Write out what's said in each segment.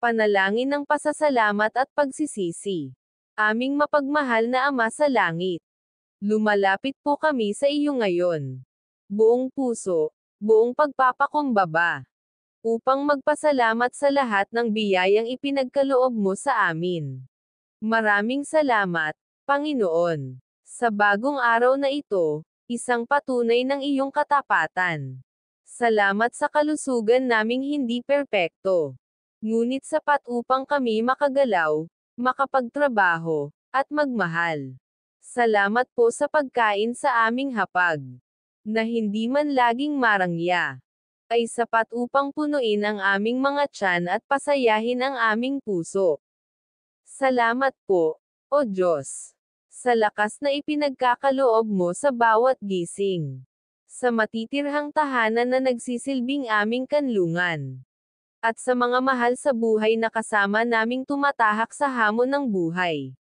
Panalangin ng pasasalamat at pagsisisi. Aming mapagmahal na Ama sa langit, lumalapit po kami sa iyo ngayon. Buong puso, buong pagpapakumbaba, upang magpasalamat sa lahat ng biyayang ipinagkaloob mo sa amin. Maraming salamat, Panginoon, sa bagong araw na ito, isang patunay ng iyong katapatan. Salamat sa kalusugan naming hindi perpekto, ngunit sapat upang kami makagalaw, makapagtrabaho, at magmahal. Salamat po sa pagkain sa aming hapag, na hindi man laging marangya, ay sapat upang punuin ang aming mga tiyan at pasayahin ang aming puso. Salamat po, O Diyos, sa lakas na ipinagkakaloob mo sa bawat gising, sa matitirhang tahanan na nagsisilbing aming kanlungan, at sa mga mahal sa buhay na kasama naming tumatahak sa hamon ng buhay.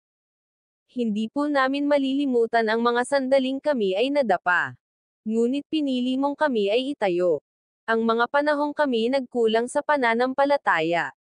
Hindi po namin malilimutan ang mga sandaling kami ay nadapa, ngunit pinili mong kami ay itayo. Ang mga panahong kami nagkulang sa pananampalataya,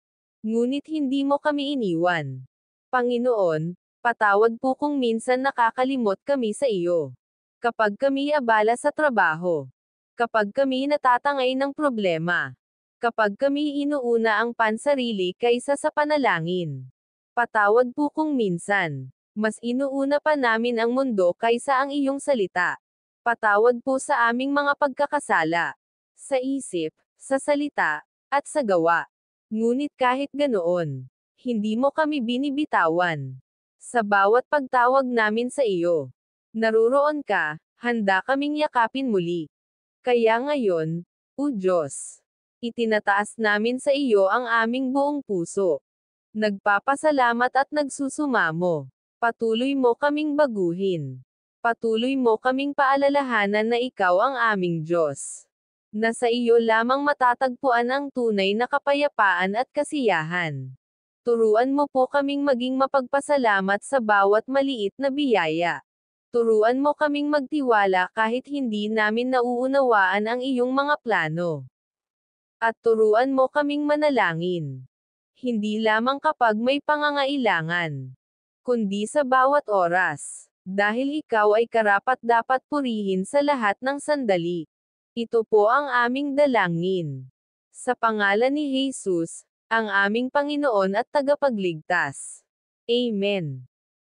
ngunit hindi mo kami iniwan. Panginoon, patawad po kung minsan nakakalimot kami sa iyo. Kapag kami abala sa trabaho, kapag kami natatangay ng problema, kapag kami inuuna ang pansarili kaysa sa panalangin. Patawad po kung minsan, mas inuuna pa namin ang mundo kaysa ang iyong salita. Patawad po sa aming mga pagkakasala, sa isip, sa salita, at sa gawa. Ngunit kahit ganoon, hindi mo kami binibitawan. Sa bawat pagtawag namin sa iyo, naruroon ka, handa kaming yakapin muli. Kaya ngayon, O Diyos, itinataas namin sa iyo ang aming buong puso. Nagpapasalamat at nagsusumamo. Patuloy mo kaming baguhin. Patuloy mo kaming paalalahanan na ikaw ang aming Diyos, na sa iyo lamang matatagpuan ang tunay na kapayapaan at kasiyahan. Turuan mo po kaming maging mapagpasalamat sa bawat maliit na biyaya. Turuan mo kaming magtiwala kahit hindi namin nauunawaan ang iyong mga plano. At turuan mo kaming manalangin, hindi lamang kapag may pangangailangan, kundi sa bawat oras, dahil ikaw ay karapat-dapat purihin sa lahat ng sandali. Ito po ang aming dalangin. Sa pangalan ni Jesus, ang aming Panginoon at Tagapagligtas. Amen.